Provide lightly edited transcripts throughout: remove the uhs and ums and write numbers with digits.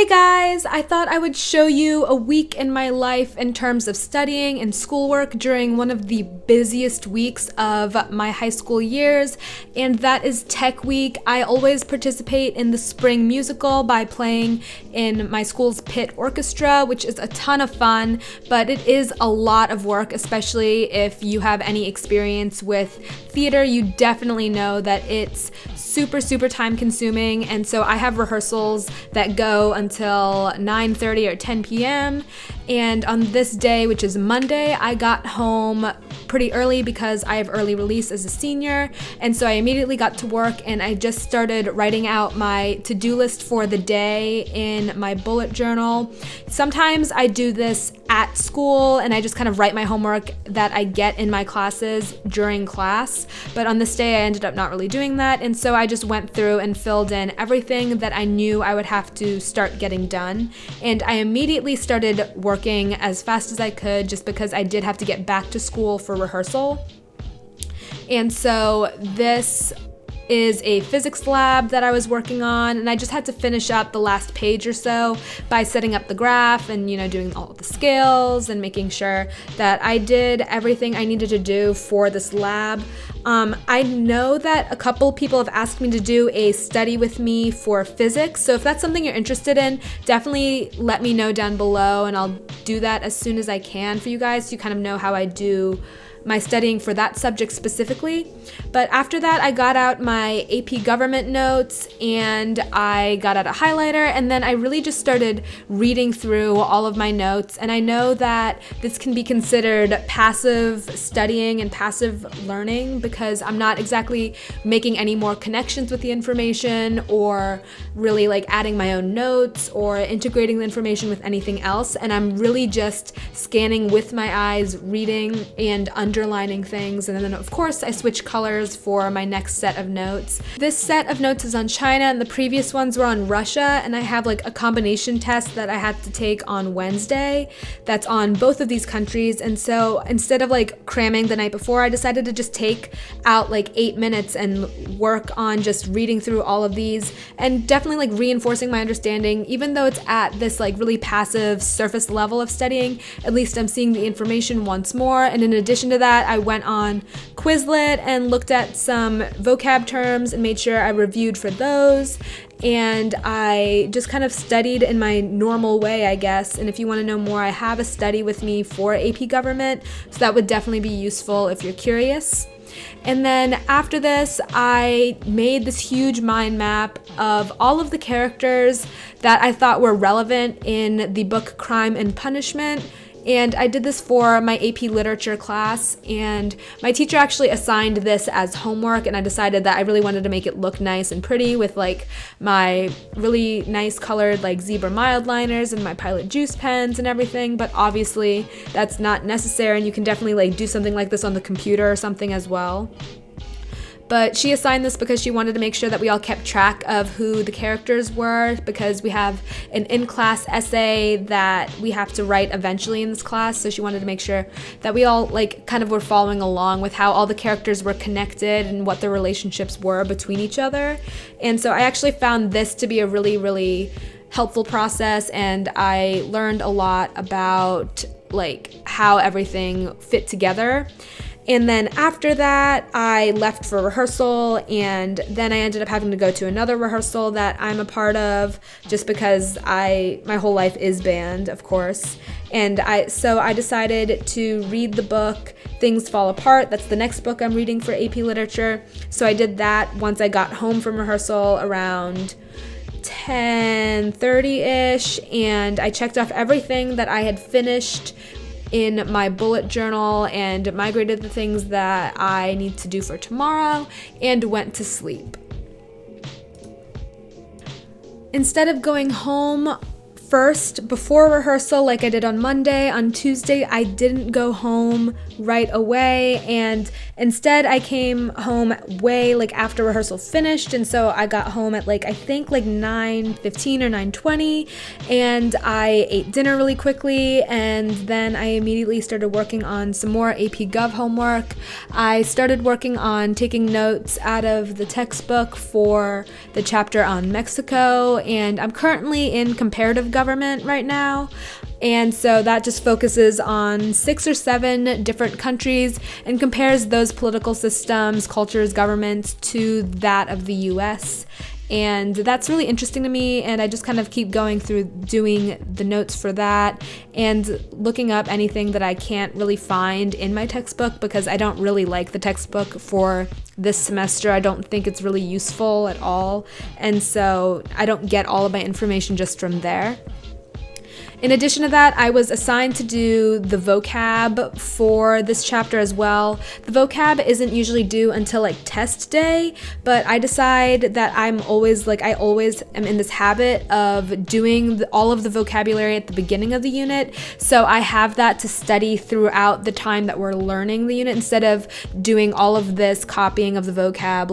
guys, I thought I would show you a week in my life in terms of studying and schoolwork during one of the busiest weeks of my high school years, and that is Tech Week. I always participate in the spring musical by playing in my school's pit orchestra, which is a ton of fun, but it is a lot of work, especially if you have any experience with theater. You definitely know that it's super time consuming, and so I have rehearsals that go until 9:30 or 10 p.m. and on this day, which is Monday, I got home pretty early because I have early release as a senior, and so I immediately got to work and I just started writing out my to-do list for the day in my bullet journal. Sometimes I do this at school and I just kind of write my homework that I get in my classes during class, but on this day I ended up not really doing that, and so I just went through and filled in everything that I knew I would have to start getting done, and I immediately started working as fast as I could just because I did have to get back to school for rehearsal. And so this is a physics lab that I was working on, and I just had to finish up the last page or so by setting up the graph and, doing all of the scales and making sure that I did everything I needed to do for this lab. I know that a couple people have asked me to do a study with me for physics, so if that's something you're interested in, definitely let me know down below, and I'll do that as soon as I can for you guys so you kind of know how I do my studying for that subject specifically. But after that, I got out my AP government notes and I got out a highlighter, and then I really just started reading through all of my notes. And I know that this can be considered passive studying and passive learning because I'm not exactly making any more connections with the information or really like adding my own notes or integrating the information with anything else. And I'm really just scanning with my eyes, reading and underlining things, and then of course I switch colors for my next set of notes. This set of notes is on China and the previous ones were on Russia, and I have like a combination test that I had to take on Wednesday that's on both of these countries, and so instead of like cramming the night before, I decided to just take out like 8 minutes and work on just reading through all of these and definitely like reinforcing my understanding. Even though it's at this like really passive surface level of studying, at least I'm seeing the information once more. And in addition to that, I went on Quizlet and looked at some vocab terms and made sure I reviewed for those. And I just kind of studied in my normal way, I guess. And if you want to know more, I have a study with me for AP Government, so that would definitely be useful if you're curious. And then after this, I made this huge mind map of all of the characters that I thought were relevant in the book Crime and Punishment. And I did this for my AP Literature class, and my teacher actually assigned this as homework, and I decided that I really wanted to make it look nice and pretty with like my really nice colored like zebra mild liners and my Pilot juice pens and everything, but obviously that's not necessary, and you can definitely like do something like this on the computer or something as well. But she assigned this because she wanted to make sure that we all kept track of who the characters were, because we have an in-class essay that we have to write eventually in this class. So she wanted to make sure that we all like kind of were following along with how all the characters were connected and what their relationships were between each other. And so I actually found this to be a really helpful process, and I learned a lot about like how everything fit together. And then after that, I left for rehearsal, and then I ended up having to go to another rehearsal that I'm a part of just because my whole life is band, of course. And so I decided to read the book Things Fall Apart. That's the next book I'm reading for AP Literature. So I did that once I got home from rehearsal around 10:30-ish, and I checked off everything that I had finished in my bullet journal and migrated the things that I need to do for tomorrow and went to sleep. Instead of going home first, before rehearsal, like I did on Monday, on Tuesday, I didn't go home right away, and instead I came home way like after rehearsal finished, and so I got home at I think 9:15 or 9:20, and I ate dinner really quickly, and then I immediately started working on some more AP Gov homework. I started working on taking notes out of the textbook for the chapter on Mexico, and I'm currently in comparative government right now. And so that just focuses on 6 or 7 different countries and compares those political systems, cultures, governments to that of the US. And that's really interesting to me, and I just kind of keep going through doing the notes for that and looking up anything that I can't really find in my textbook, because I don't really like the textbook for this semester. I don't think it's really useful at all, and so I don't get all of my information just from there. In addition to that, I was assigned to do the vocab for this chapter as well. The vocab isn't usually due until test day, but I decide that I always am in this habit of doing all of the vocabulary at the beginning of the unit, so I have that to study throughout the time that we're learning the unit, instead of doing all of this copying of the vocab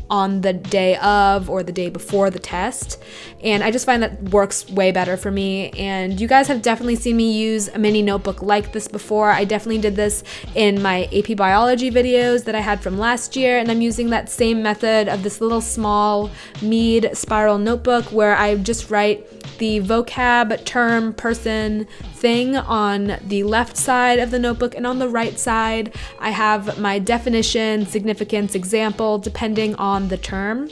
on the day of or the day before the test. And I just find that works way better for me, and you guys have definitely seen me use a mini notebook like this before. I definitely did this in my AP Biology videos that I had from last year, and I'm using that same method of this little small Mead spiral notebook where I just write the vocab, term, person, thing on the left side of the notebook, and on the right side I have my definition, significance, example, depending on the term.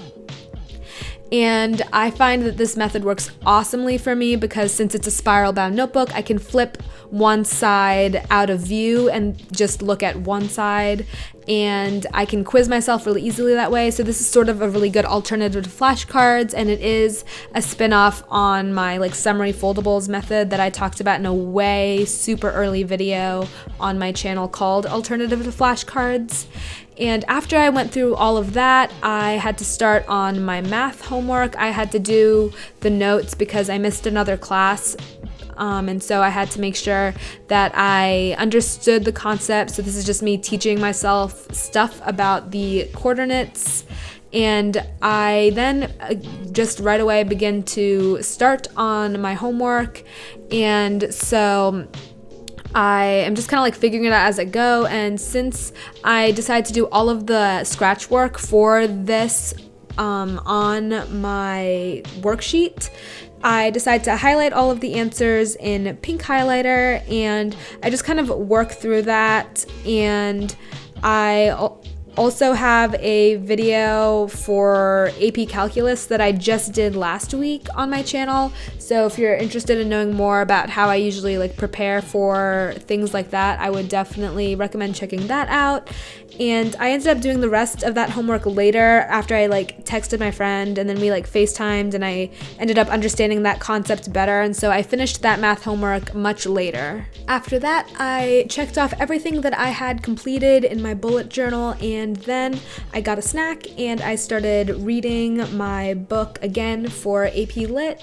And I find that this method works awesomely for me, because since it's a spiral bound notebook, I can flip one side out of view and just look at one side, and I can quiz myself really easily that way. So this is sort of a really good alternative to flashcards, and it is a spin-off on my summary foldables method that I talked about in a way super early video on my channel called Alternative to Flashcards. And after I went through all of that, I had to start on my math homework. I had to do the notes because I missed another class, and so I had to make sure that I understood the concept. So this is just me teaching myself stuff about the coordinates. And I then just right away begin to start on my homework, and so I am just kind of figuring it out as I go. And since I decided to do all of the scratch work for this on my worksheet, I decided to highlight all of the answers in pink highlighter, and I just kind of work through that. And I also have a video for AP Calculus that I just did last week on my channel. So if you're interested in knowing more about how I usually prepare for things like that, I would definitely recommend checking that out. And I ended up doing the rest of that homework later after I texted my friend, and then we FaceTimed, and I ended up understanding that concept better, and so I finished that math homework much later. After that, I checked off everything that I had completed in my bullet journal, and then I got a snack and I started reading my book again for AP Lit.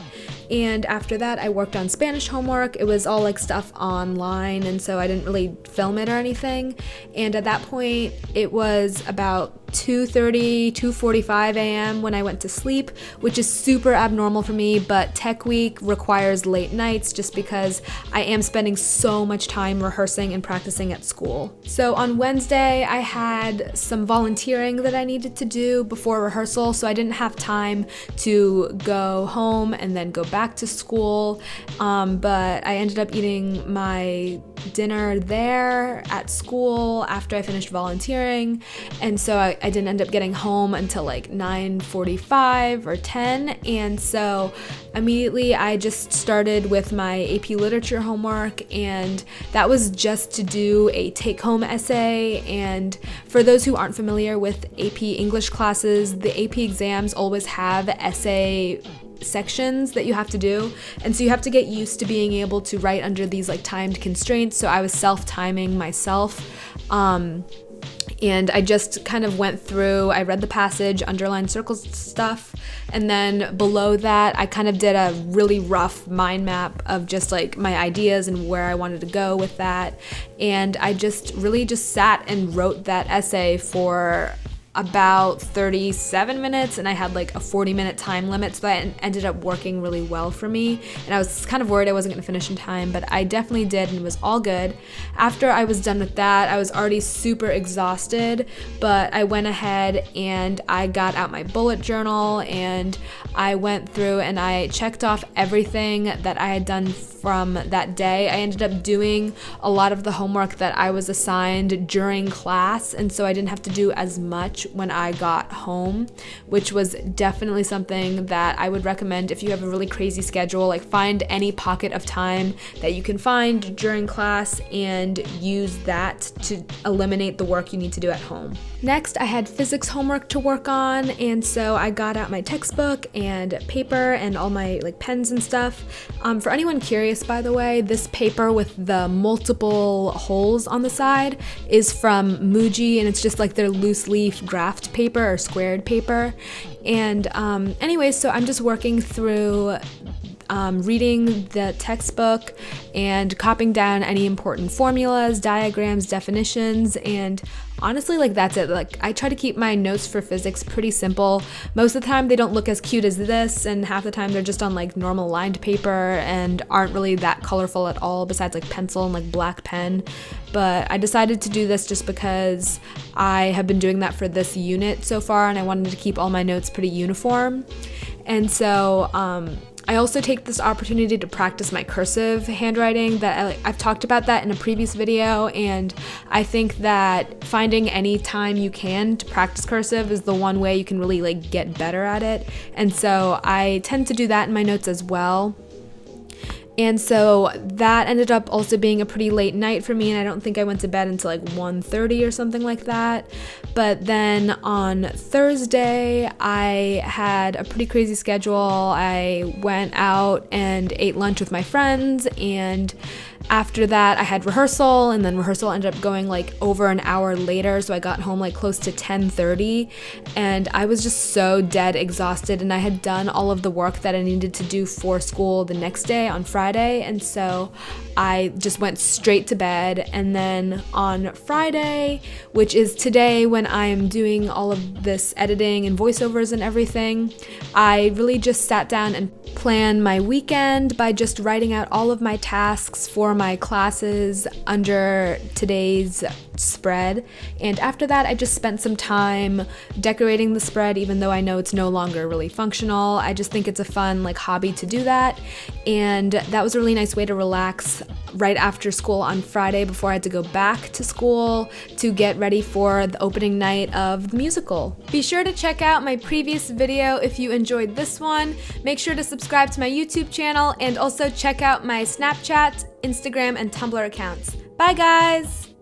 And after that, I worked on Spanish homework. It was all stuff online, and so I didn't really film it or anything. And at that point, it was about 2:30, 2:45 a.m. when I went to sleep, which is super abnormal for me, but Tech Week requires late nights just because I am spending so much time rehearsing and practicing at school. So on Wednesday, I had some volunteering that I needed to do before rehearsal, so I didn't have time to go home and then go back to school, but I ended up eating my dinner there at school after I finished volunteering, and so I didn't end up getting home until 9:45 or 10, and so immediately I just started with my AP Literature homework, and that was just to do a take-home essay. And for those who aren't familiar with AP English classes, the AP exams always have essay sections that you have to do, and so you have to get used to being able to write under these timed constraints. So I was self-timing myself, And I just kind of went through, I read the passage, underlined circles stuff, and then below that I kind of did a really rough mind map of just like my ideas and where I wanted to go with that. And I just really just sat and wrote that essay for about 37 minutes, and I had like a 40-minute time limit, so that ended up working really well for me. And I was kind of worried I wasn't gonna finish in time, but I definitely did, and it was all good. After I was done with that, I was already super exhausted, but I went ahead and I got out my bullet journal and I went through and I checked off everything that I had done from that day. I ended up doing a lot of the homework that I was assigned during class, and so I didn't have to do as much when I got home, which was definitely something that I would recommend if you have a really crazy schedule. Like, find any pocket of time that you can find during class and use that to eliminate the work you need to do at home. Next, I had physics homework to work on, and so I got out my textbook and paper and all my like pens and stuff. For anyone curious, by the way, this paper with the multiple holes on the side is from Muji, and it's just like their loose leaf graphed paper or squared paper. And anyways, so I'm just working through reading the textbook and copying down any important formulas, diagrams, definitions, and honestly, like, that's it. Like, I try to keep my notes for physics pretty simple. Most of the time they don't look as cute as this, and half the time they're just on like normal lined paper and aren't really that colorful at all, besides like pencil and like black pen. But I decided to do this just because I have been doing that for this unit so far, and I wanted to keep all my notes pretty uniform. And so I also take this opportunity to practice my cursive handwriting. I've talked about that in a previous video, and I think that finding any time you can to practice cursive is the one way you can really like get better at it. And so I tend to do that in my notes as well. And so that ended up also being a pretty late night for me, and I don't think I went to bed until like 1:30 or something like that. But then on Thursday, I had a pretty crazy schedule. I went out and ate lunch with my friends, and after that I had rehearsal, and then rehearsal ended up going like over an hour later, so I got home like close to 10:30, and I was just so dead exhausted, and I had done all of the work that I needed to do for school the next day on Friday, and so I just went straight to bed. And then on Friday, which is today when I'm doing all of this editing and voiceovers and everything, I really just sat down and planned my weekend by just writing out all of my tasks for my classes under today's spread. And after that, I just spent some time decorating the spread, even though I know it's no longer really functional. I just think it's a fun like hobby to do that, and that was a really nice way to relax right after school on Friday before I had to go back to school to get ready for the opening night of the musical. Be sure to check out my previous video if you enjoyed this one. Make sure to subscribe to my YouTube channel, and also check out my Snapchat, Instagram, and Tumblr accounts. Bye guys!